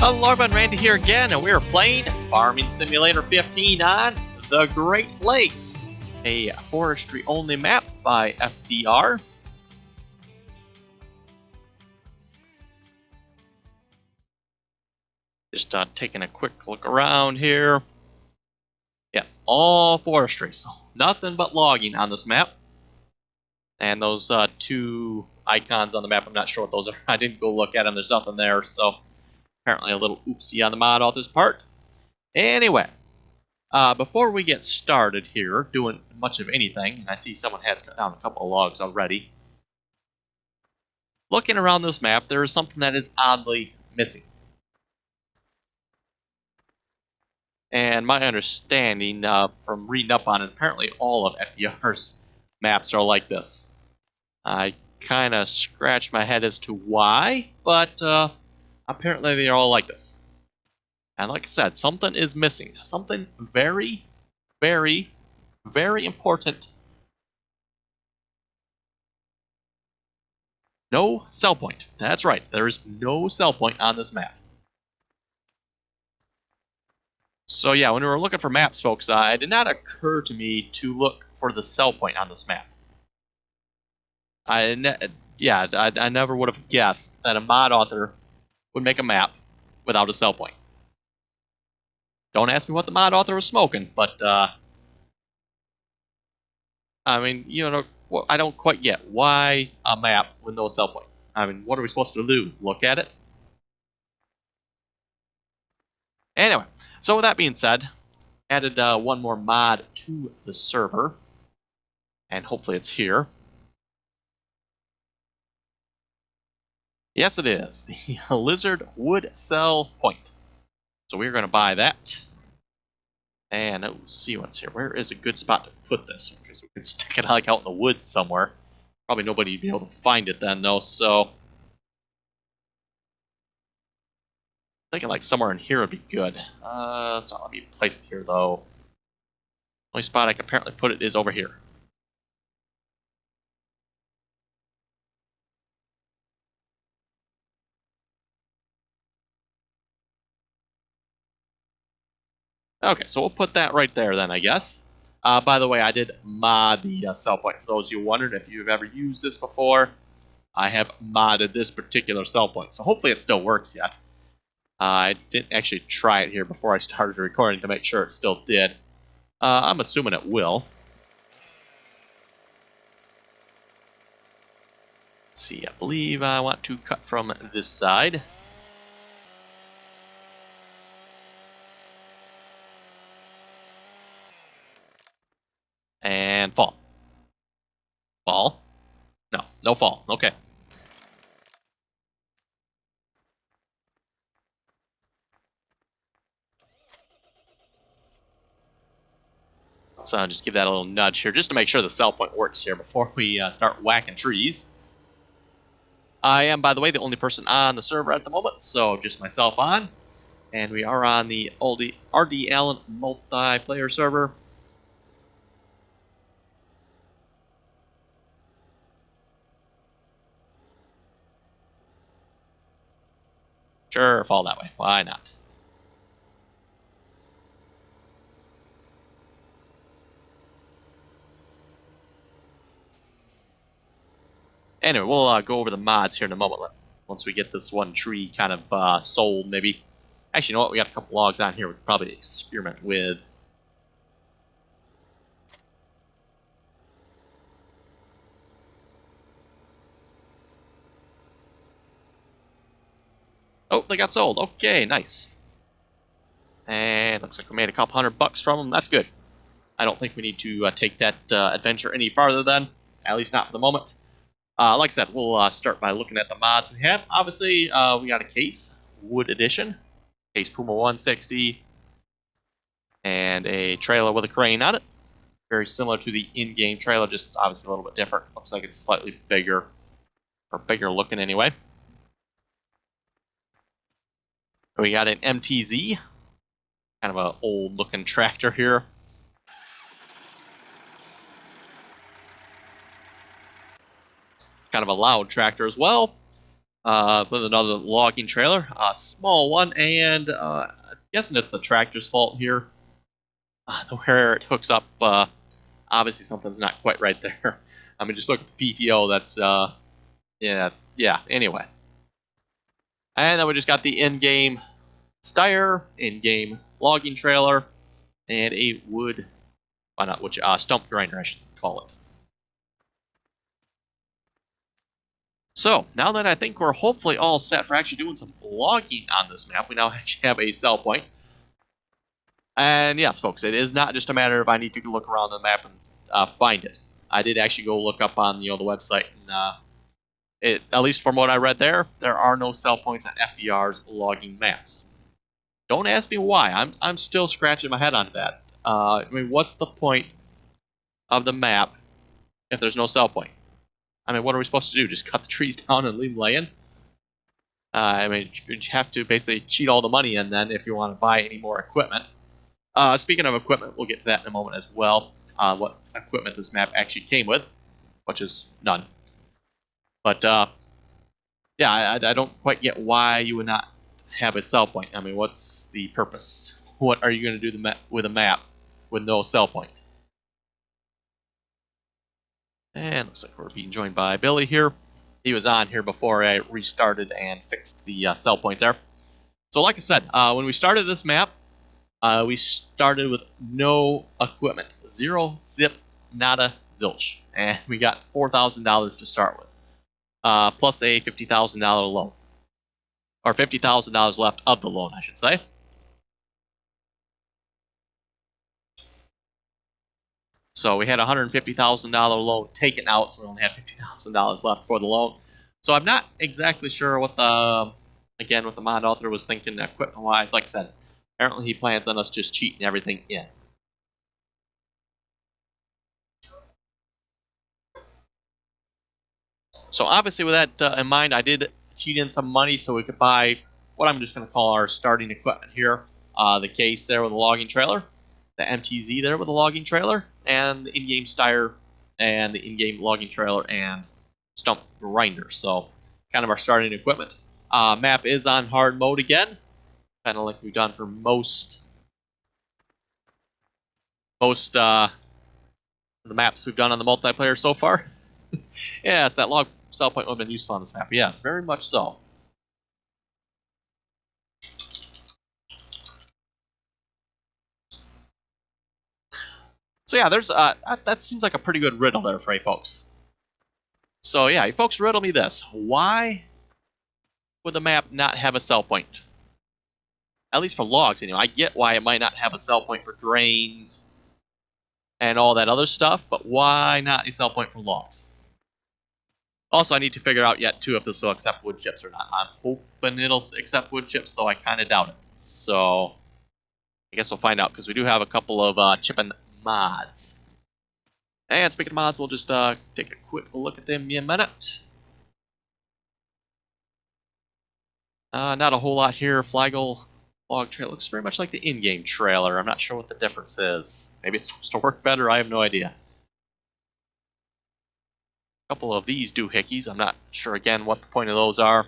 Hello everyone, Randy here again, and we are playing Farming Simulator 15 on the Great Lakes, a forestry only map by FDR. Just taking a quick look around here. Yes, all forestry, so nothing but logging on this map. And those two icons on the map, I'm not sure what those are. I didn't go look at them, there's nothing there, so apparently a little oopsie on the mod author's part. Anyway, before we get started here, doing much of anything, and I see someone has cut down a couple of logs already. Looking around this map, there is something that is oddly missing. And my understanding from reading up on it, apparently all of FDR's maps are like this. I kind of scratched my head as to why, but apparently they're all like this. And like I said, something is missing. Something very, very, very important. No sell point. That's right. There is no sell point on this map. So yeah, when we were looking for maps, folks, it did not occur to me to look for the sell point on this map. I never would have guessed that a mod author would make a map without a sell point. Don't ask me what the mod author was smoking, but I mean, you know, I don't quite get why a map with no sell point. I mean, what are we supposed to do? Look at it? Anyway, so with that being said, added one more mod to the server, and hopefully it's here. Yes, it is. The Lizard Wood Sell Point. So we're going to buy that. And let's see what's here. Where is a good spot to put this? Because we could stick it like out in the woods somewhere. Probably nobody would be able to find it then, though. So thinking like somewhere in here would be good. So let me place it here, though. Only spot I can apparently put it is over here. Okay, so we'll put that right there then, I guess. By the way, I did mod the sell point. For those of you wondering if you've ever used this before, I have modded this particular sell point. So hopefully it still works yet. I didn't actually try it here before I started recording to make sure it still did. I'm assuming it will. Let's see, I believe I want to cut from this side. And fall. Fall? No, no fall. Okay. Let's just give that a little nudge here, just to make sure the sell point works here before we start whacking trees. I am, by the way, the only person on the server at the moment, so just myself on. And we are on the RDAllen multiplayer server. Sure, fall that way. Why not? Anyway, we'll go over the mods here in a moment. Once we get this one tree kind of sold, maybe. Actually, you know what? We got a couple logs on here we could probably experiment with. Oh, they got sold. Okay, nice. And looks like we made a couple $100 from them. That's good. I don't think we need to take that adventure any farther then. At least not for the moment. Like I said, we'll start by looking at the mods we have. Obviously, we got a case, wood edition, case Puma 160, and a trailer with a crane on it. Very similar to the in-game trailer, just obviously a little bit different. Looks like it's slightly bigger, or bigger looking anyway. We got an MTZ, kind of an old looking tractor here. kind of a loud tractor as well. With another logging trailer, a small one, and I'm guessing it's the tractor's fault here. Where it hooks up, obviously something's not quite right there. I mean, just look at the PTO. That's yeah. Anyway, and then we just got the in-game Steyr, in-game logging trailer, and a wood, why not wood, stump grinder, I should call it. So, now that I think we're hopefully all set for actually doing some logging on this map, we now actually have a sell point. And yes, folks, it is not just a matter of I need to look around the map and find it. I did actually go look up on the website, and at least from what I read there are no sell points on FDR's logging maps. Don't ask me why. I'm still scratching my head on that. I mean, what's the point of the map if there's no sell point? I mean, what are we supposed to do? Just cut the trees down and leave them laying? I mean, you have to basically cheat all the money in then if you want to buy any more equipment. Speaking of equipment, we'll get to that in a moment as well. What equipment this map actually came with, which is none. But yeah, I don't quite get why you would not have a sell point. I mean, what's the purpose? What are you going to do with a map with no sell point? And looks like we're being joined by Billy here. He was on here before I restarted and fixed the sell point there. So like I said, when we started this map, we started with no equipment. Zero, zip, nada, zilch. And we got $4,000 to start with. Plus a $50,000 loan. Or $50,000 left of the loan, I should say. So we had a $150,000 loan taken out, so we only had $50,000 left for the loan. So I'm not exactly sure what the mod author was thinking equipment-wise. Like I said, apparently he plans on us just cheating everything in. So obviously with that in mind, I did cheat in some money so we could buy what I'm just going to call our starting equipment here. The case there with the logging trailer, the MTZ there with the logging trailer, and the in-game Steyr, and the in-game logging trailer and stump grinder. So kind of our starting equipment. Map is on hard mode again, kind of like we've done for most the maps we've done on the multiplayer so far. Yes, that log sell point would have been useful on this map. Yes, very much so. So yeah, there's that seems like a pretty good riddle there for you folks. So yeah, you folks riddle me this. Why would the map not have a sell point? At least for logs, I get why it might not have a sell point for grains and all that other stuff, but why not a sell point for logs? Also, I need to figure out yet, too, if this will accept wood chips or not. I'm hoping it'll accept wood chips, though I kind of doubt it. So, I guess we'll find out, because we do have a couple of chipping mods. And speaking of mods, we'll just take a quick look at them in a minute. Not a whole lot here. Flagel log trail looks very much like the in-game trailer. I'm not sure what the difference is. Maybe it's supposed to work better. I have no idea. A couple of these doohickeys. I'm not sure, again, what the point of those are.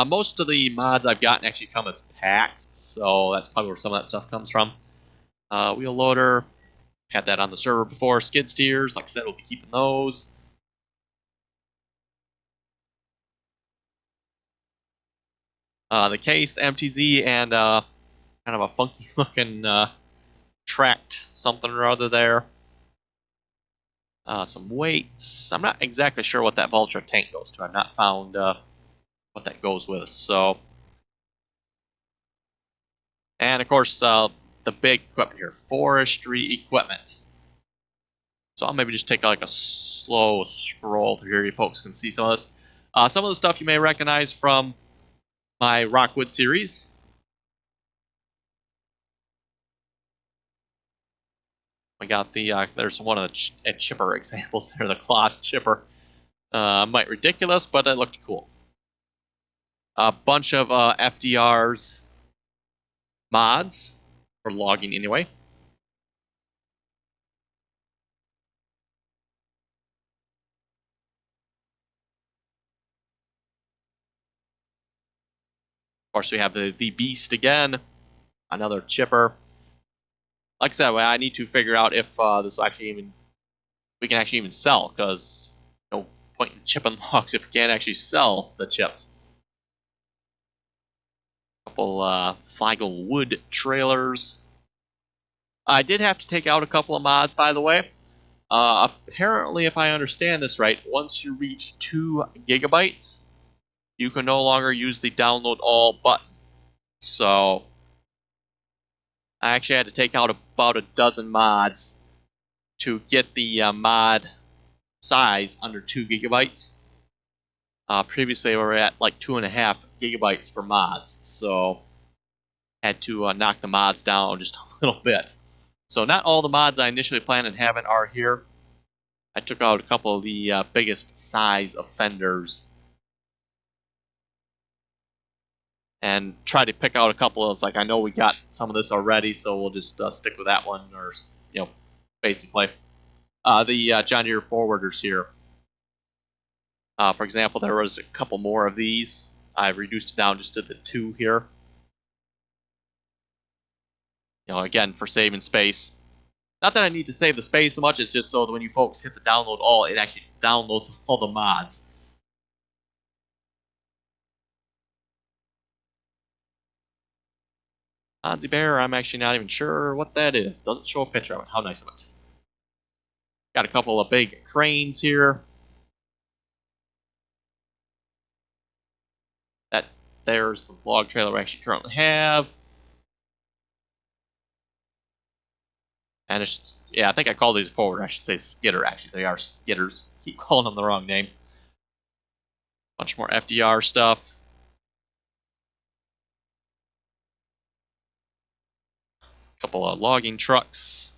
Most of the mods I've gotten actually come as packs, so that's probably where some of that stuff comes from. Wheel loader. Had that on the server before. Skid steers. Like I said, we'll be keeping those. The case, the MTZ, and kind of a funky looking tracked something or other there. Some weights. I'm not exactly sure what that Vulture tank goes to. I've not found what that goes with. So, and of course, the big equipment here, forestry equipment. So I'll maybe just take like a slow scroll through here. You folks can see some of this. Some of the stuff you may recognize from my Rockwood series. We got the, there's one of the chipper examples there, the Kloss chipper. Might ridiculous, but it looked cool. A bunch of FDR's mods, for logging anyway. Of course, we have the beast again, another chipper. Like I said, I need to figure out if this will actually even we can actually even sell, because no point in chipping logs if we can't actually sell the chips. A couple Flagle wood trailers. I did have to take out a couple of mods, by the way. Apparently, if I understand this right, once you reach 2 gigabytes, you can no longer use the download all button. So I actually had to take out about a dozen mods to get the mod size under 2 gigabytes. Previously, we were at like 2.5 gigabytes for mods, so had to knock the mods down just a little bit. So not all the mods I initially planned on having are here. I took out a couple of the biggest size offenders and tried to pick out a couple of. It's like, I know we got some of this already, so we'll just stick with that one, or basically the John Deere forwarders here. For example, there was a couple more of these. I reduced it down just to the 2 here. Again, for saving space. Not that I need to save the space so much, it's just so that when you folks hit the download all, it actually downloads all the mods. Ozzy Bear, I'm actually not even sure what that is. Doesn't show a picture of it. How nice of it. Got a couple of big cranes here. There's the log trailer we actually currently have. And it's, I think I call these forward. I should say skidder, actually. They are skidders. Keep calling them the wrong name. Bunch more FDR stuff. Couple of logging trucks.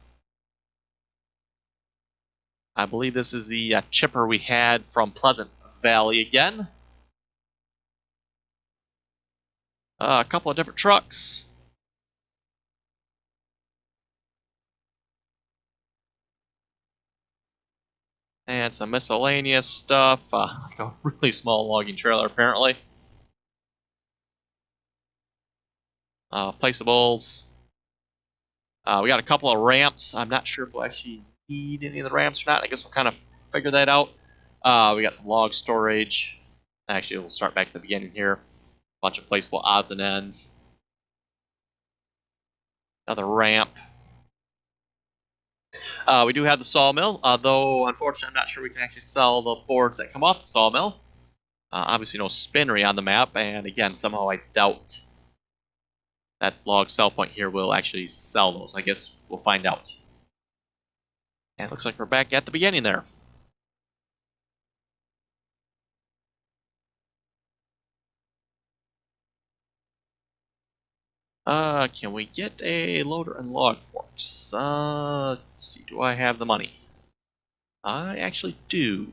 I believe this is the chipper we had from Pleasant Valley again. A couple of different trucks. And some miscellaneous stuff. Like a really small logging trailer, apparently. Placeables. We got a couple of ramps. I'm not sure if we'll actually need any of the ramps or not. I guess we'll kind of figure that out. We got some log storage. Actually, we'll start back at the beginning here. A bunch of placeable odds and ends. Another ramp. We do have the sawmill, though unfortunately I'm not sure we can actually sell the boards that come off the sawmill. Obviously no spinnery on the map, and again, somehow I doubt that log sell point here will actually sell those. I guess we'll find out. And it looks like we're back at the beginning there. Can we get a loader and log forks? Let's see, do I have the money? I actually do.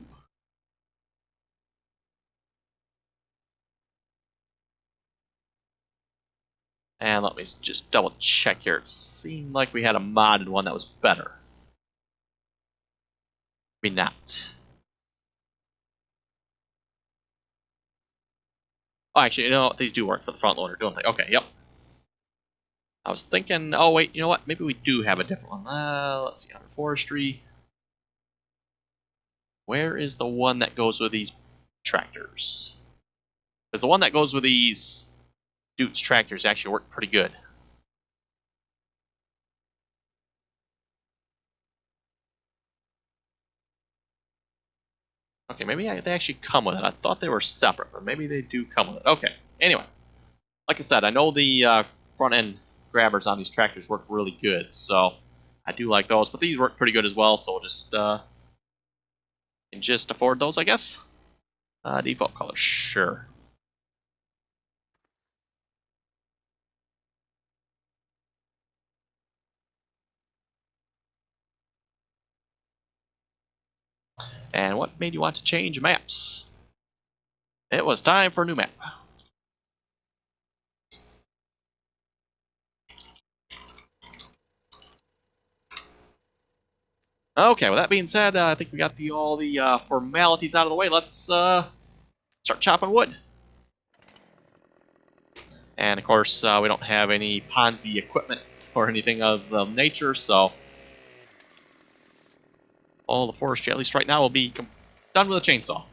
And let me just double check here. It seemed like we had a modded one that was better. Maybe not. Oh, actually, you know what? These do work for the front loader, don't they? Okay, yep. I was thinking, oh wait, you know what? Maybe we do have a different one. Let's see, under Forestry. Where is the one that goes with these tractors? Because the one that goes with these Duke's tractors actually work pretty good. Okay, maybe they actually come with it. I thought they were separate, but maybe they do come with it. Okay, anyway. Like I said, I know the front end grabbers on these tractors work really good, so I do like those. But these work pretty good as well, so we'll just can just afford those, I guess. Default color, sure. And what made you want to change maps? It was time for a new map. Okay, with that being said, I think we got all the formalities out of the way. Let's start chopping wood. And of course, we don't have any Ponzi equipment or anything of the nature, so all the forestry, at least right now, will be done with a chainsaw.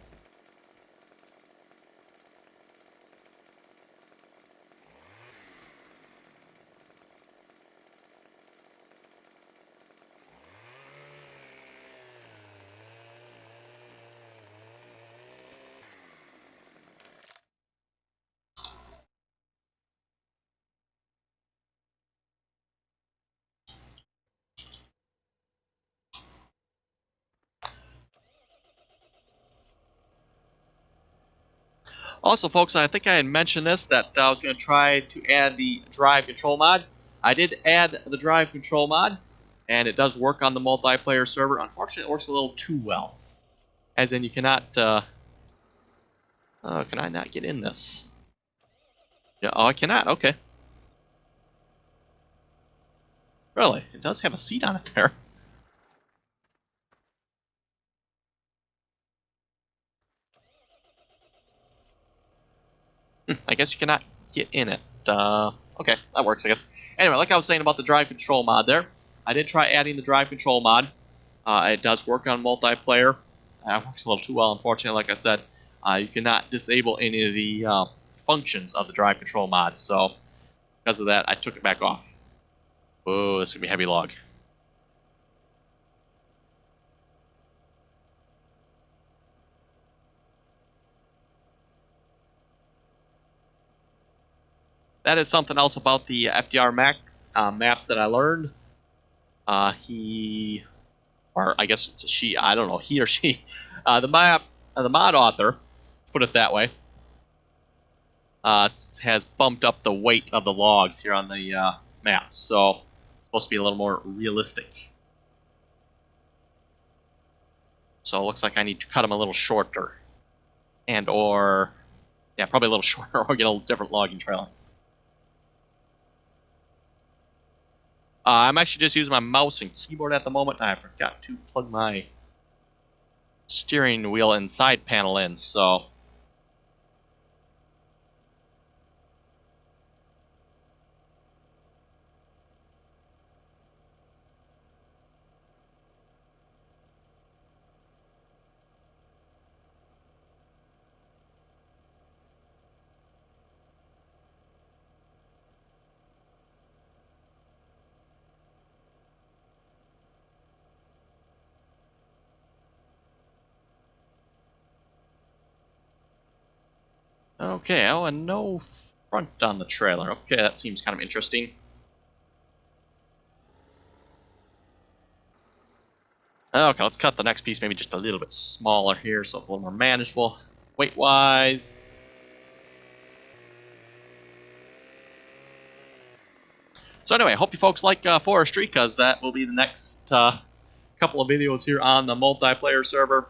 Also, folks, I think I had mentioned this, that I was going to try to add the drive control mod. I did add the drive control mod, and it does work on the multiplayer server. Unfortunately, it works a little too well. As in, you cannot... can I not get in this? Yeah, oh, I cannot. Okay. Really? It does have a seat on it there. I guess you cannot get in it. Okay, that works, I guess. Anyway, like I was saying about the drive control mod there, I did try adding the drive control mod. It does work on multiplayer. It works a little too well, unfortunately, like I said. You cannot disable any of the functions of the drive control mod, so because of that, I took it back off. Oh, this is going to be a heavy log. That is something else about the FDR maps that I learned. Or I guess it's a she, I don't know, he or she. The mod author, let's put it that way, has bumped up the weight of the logs here on the map, so it's supposed to be a little more realistic. So it looks like I need to cut them a little shorter, and or yeah, probably a little shorter, or get a different logging trailer. I'm actually just using my mouse and keyboard at the moment. I forgot to plug my steering wheel and side panel in, so okay. Oh, and no front on the trailer. Okay, that seems kind of interesting. Okay, let's cut the next piece maybe just a little bit smaller here so it's a little more manageable weight-wise. So anyway, I hope you folks like Forestry, because that will be the next couple of videos here on the multiplayer server.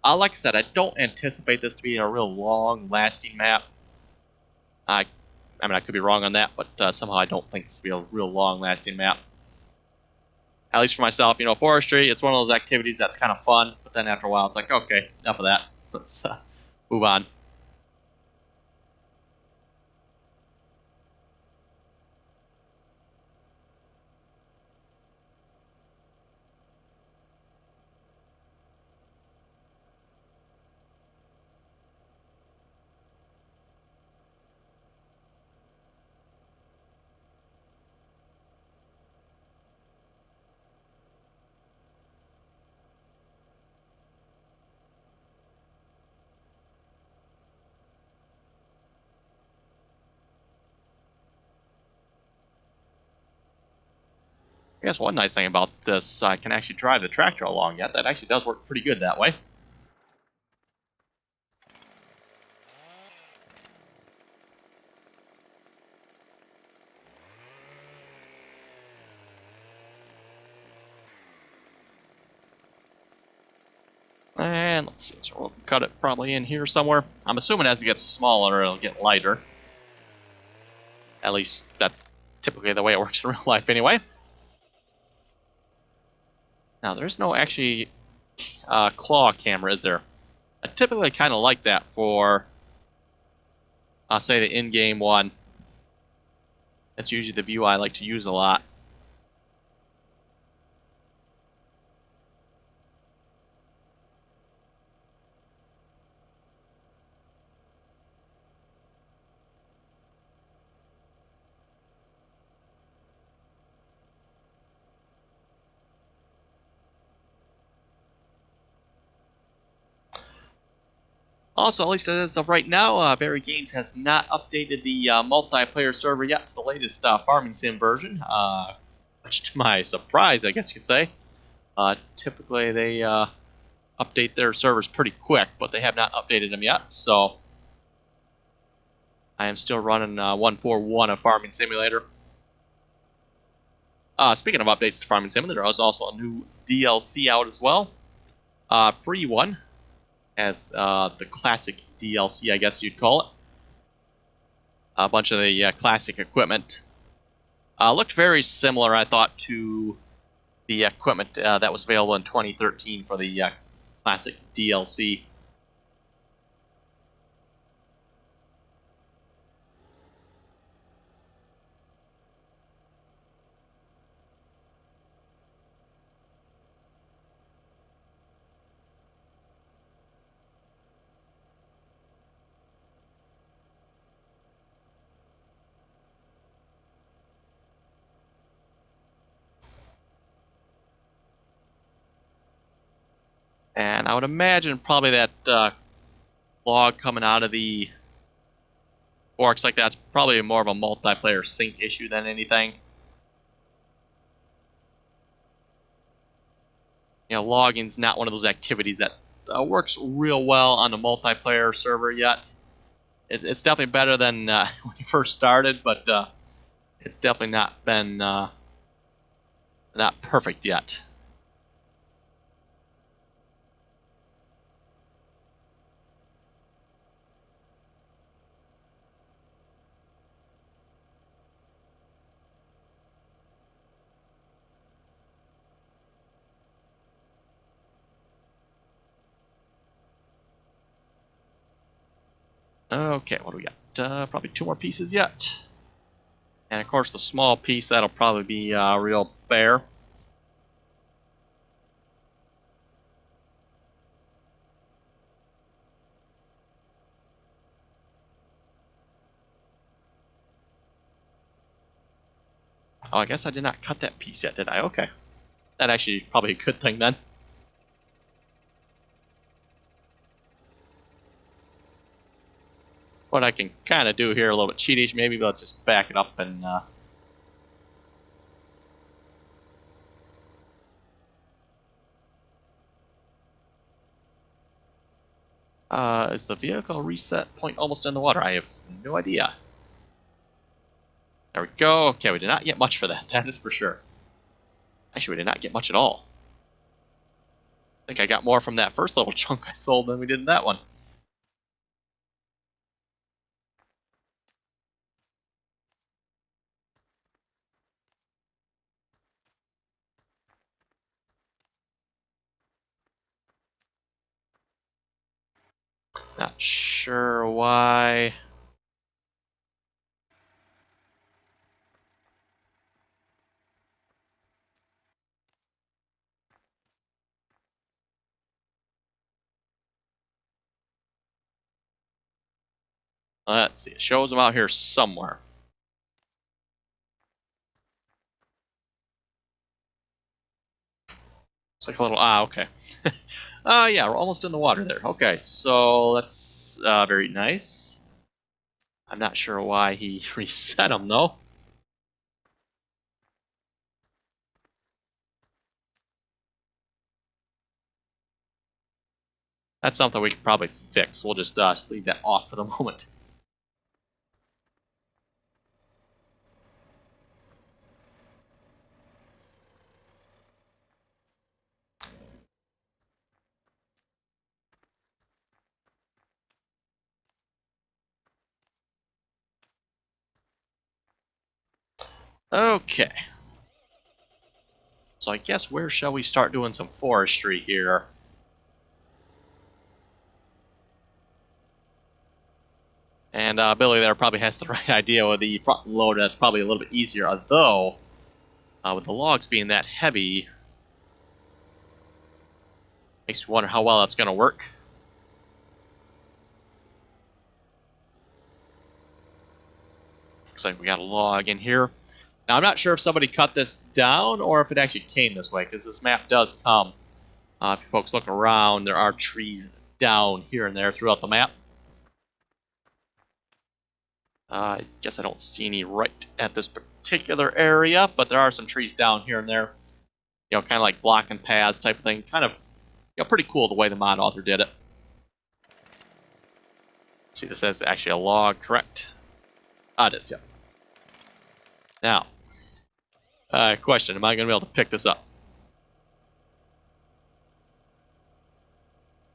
Like I said, I don't anticipate this to be a real long-lasting map. I mean, I could be wrong on that, but somehow I don't think this will be a real long-lasting map. At least for myself, you know, Forestry, it's one of those activities that's kind of fun, but then after a while it's like, okay, enough of that. Let's move on. I guess one nice thing about this, I can actually drive the tractor along yet. That actually does work pretty good that way. And let's see, so we'll cut it probably in here somewhere. I'm assuming as it gets smaller, it'll get lighter. At least that's typically the way it works in real life anyway. Now, there's no actually claw camera, is there? I typically kind of like that for, say, the in-game one. That's usually the view I like to use a lot. Also, at least as of right now, Very Games has not updated the multiplayer server yet to the latest farming sim version, much to my surprise, I guess you could say. Typically, they update their servers pretty quick, but they have not updated them yet, so I am still running 1.4.1 of Farming Simulator. Speaking of updates to Farming Simulator, there is also a new DLC out as well. Free one, as the classic DLC, I guess you'd call it. A bunch of the classic equipment. Looked very similar, I thought, to the equipment that was available in 2013 for the classic DLC. And I would imagine probably that log coming out of the forks like that's probably more of a multiplayer sync issue than anything. You know, logging's not one of those activities that works real well on the multiplayer server yet. It's definitely better than when you first started, but it's definitely not been not perfect yet. Okay, what do we got? Probably 2 more pieces yet. And of course the small piece, that'll probably be real bare. Oh, I guess I did not cut that piece yet, did I? Okay. That actually is probably a good thing then. What I can kind of do here, a little bit cheatish maybe, but let's just back it up and... is the vehicle reset point almost in the water? I have no idea. There we go. Okay, we did not get much for that. That is for sure. Actually, we did not get much at all. I think I got more from that first little chunk I sold than we did in that one. Not sure why. Let's see. It shows them out here somewhere. It's like a little... okay. Yeah, we're almost in the water there. Okay, so that's very nice. I'm not sure why he reset them, though. That's something we can probably fix. We'll just leave that off for the moment. Okay. So I guess where shall we start doing some forestry here? And And Billy there probably has the right idea with the front loader. That's probably a little bit easier, although with the logs being that heavy, makes me wonder how well that's going to work. Looks like we got a log in here. Now, I'm not sure if somebody cut this down or if it actually came this way, because this map does come. If you folks look around, there are trees down here and there throughout the map. I guess I don't see any right at this particular area, but there are some trees down here and there. You know, kind of like blocking paths type of thing. Kind of, you know, pretty cool the way the mod author did it. Let's see, this is actually a log, correct? Ah, it is, yeah. Now, question, am I going to be able to pick this up?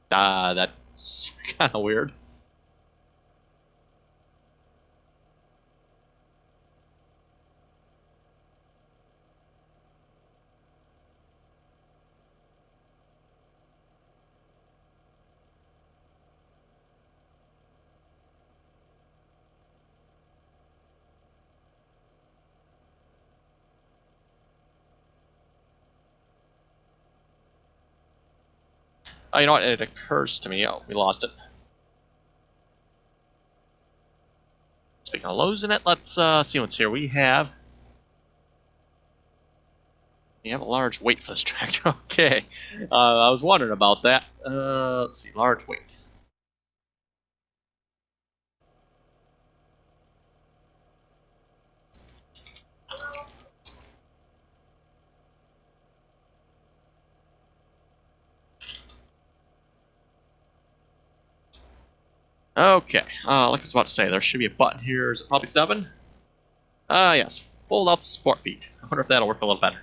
That's kind of weird. Oh, you know what? It occurs to me. Oh, we lost it. Speaking of losing it, let's see what's here. We have a large weight for this tractor. Okay. I was wondering about that. Let's see. Large weight. Okay. Like I was about to say, there should be a button here. Is it probably 7? Yes. Fold out the support feet. I wonder if that'll work a little better.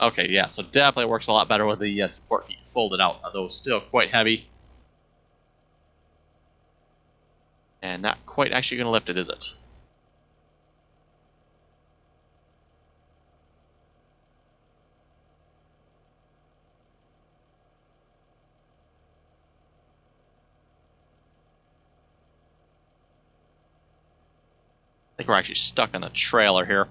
Okay, yeah, so definitely works a lot better with the support feet folded out, although still quite heavy. And not quite actually going to lift it, is it? I think we're actually stuck on the trailer here.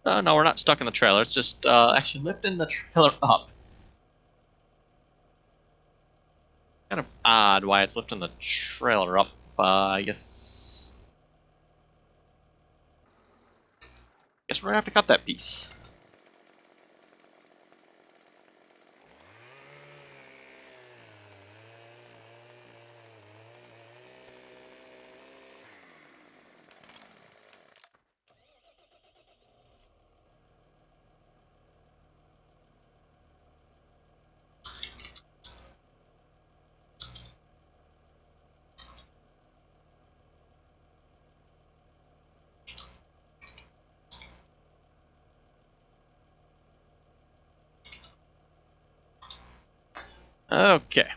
No, we're not stuck in the trailer. It's just actually lifting the trailer up. Kind of odd why it's lifting the trailer up. I guess we're gonna have to cut that piece. Okay,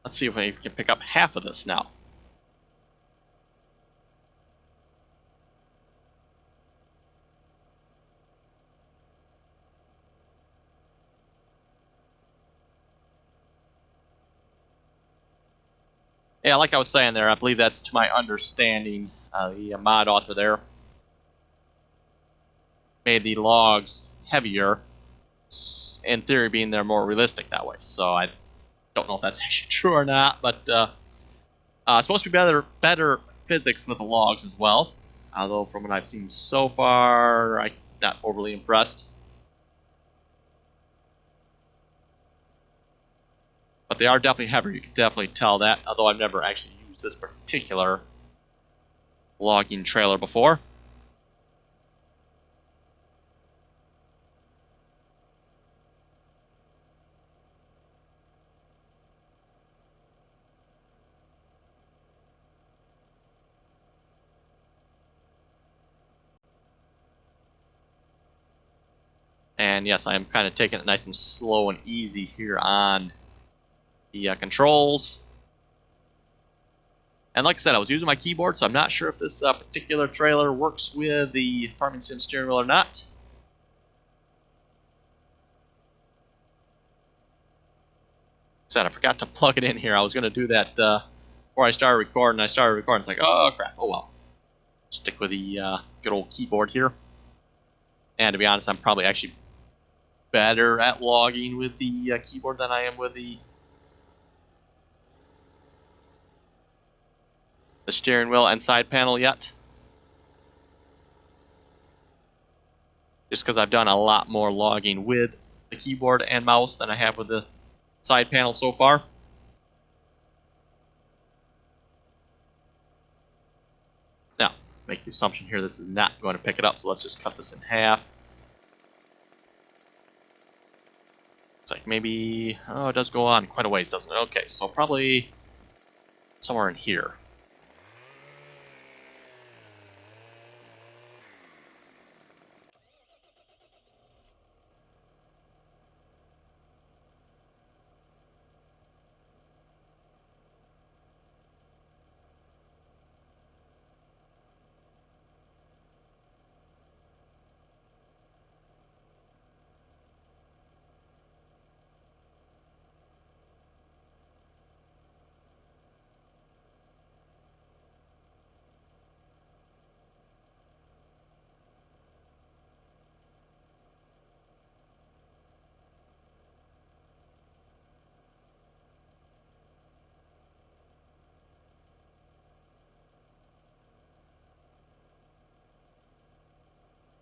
let's see if we can pick up half of this now. Yeah, like I was saying there, I believe that's to my understanding. The mod author there made the logs heavier, in theory being they're more realistic that way. So I don't know if that's actually true or not, but it's supposed to be better physics with the logs as well. Although from what I've seen so far, I'm not overly impressed. But they are definitely heavier. You can definitely tell that, although I've never actually used this particular logging trailer before. And yes, I am kind of taking it nice and slow and easy here on the controls. And like I said, I was using my keyboard, so I'm not sure if this particular trailer works with the Farming Sim steering wheel or not. Like I said, I forgot to plug it in here. I was going to do that before I started recording. I started recording. It's like, oh crap, oh well. Stick with the good old keyboard here. And to be honest, I'm probably actually better at logging with the keyboard than I am with the steering wheel and side panel yet. Just because I've done a lot more logging with the keyboard and mouse than I have with the side panel so far. Now, make the assumption here this is not going to pick it up, so let's just cut this in half. It's like maybe, oh, it does go on quite a ways, doesn't it? Okay, so probably somewhere in here.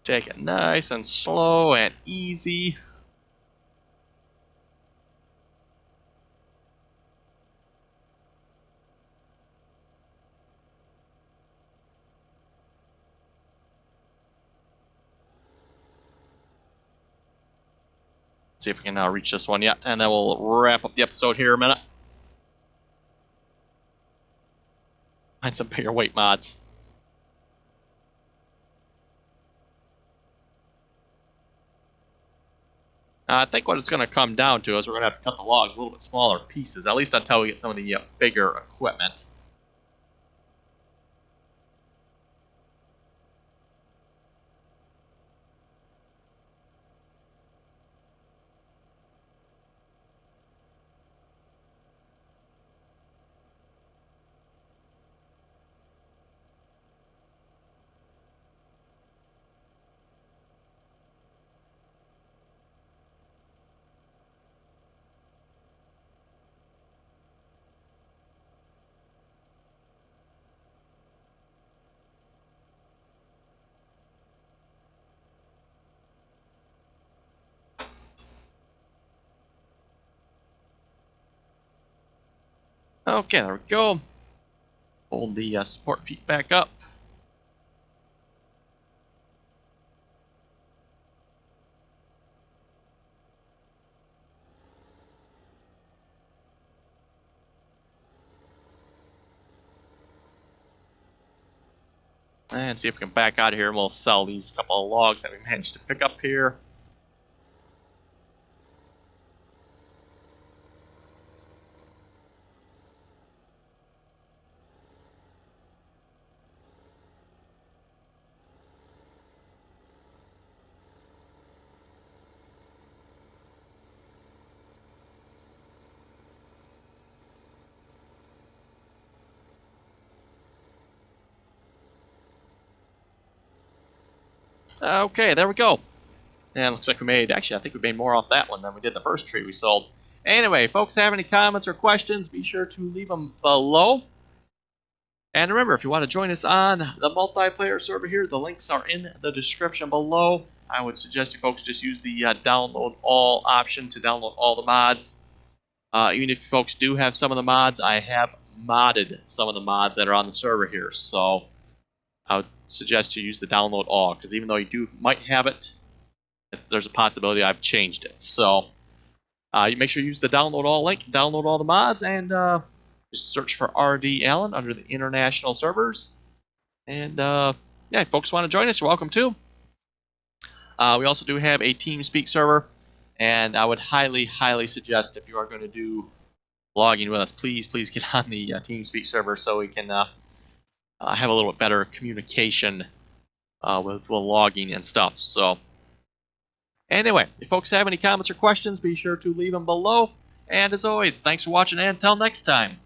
Take it nice and slow and easy. See if we can now reach this one yet, and then we'll wrap up the episode here in a minute. Find some bigger weight mods. I think what it's going to come down to is we're going to have to cut the logs a little bit smaller pieces, at least until we get some of the bigger equipment. Okay, there we go. Hold the support feet back up. And see if we can back out of here, and we'll sell these couple of logs that we managed to pick up here. Okay, there we go. And looks like we made, actually, I think we made more off that one than we did the first tree we sold. Anyway, folks have any comments or questions, be sure to leave them below. And remember, if you want to join us on the multiplayer server here, the links are in the description below. I would suggest you folks just use the download all option to download all the mods. Even if folks do have some of the mods, I have modded some of the mods that are on the server here. So I would suggest you use the download all, because even though you might have it, there's a possibility I've changed it. So you make sure you use the download all link, download all the mods, and just search for RDAllen under the international servers. And yeah, if folks want to join us, you're welcome to. We also do have a TeamSpeak server, and I would highly, highly suggest if you are going to do logging with us, please get on the TeamSpeak server so we can have a little bit better communication with logging and stuff. So anyway, if folks have any comments or questions, be sure to leave them below. And as always, thanks for watching, and until next time.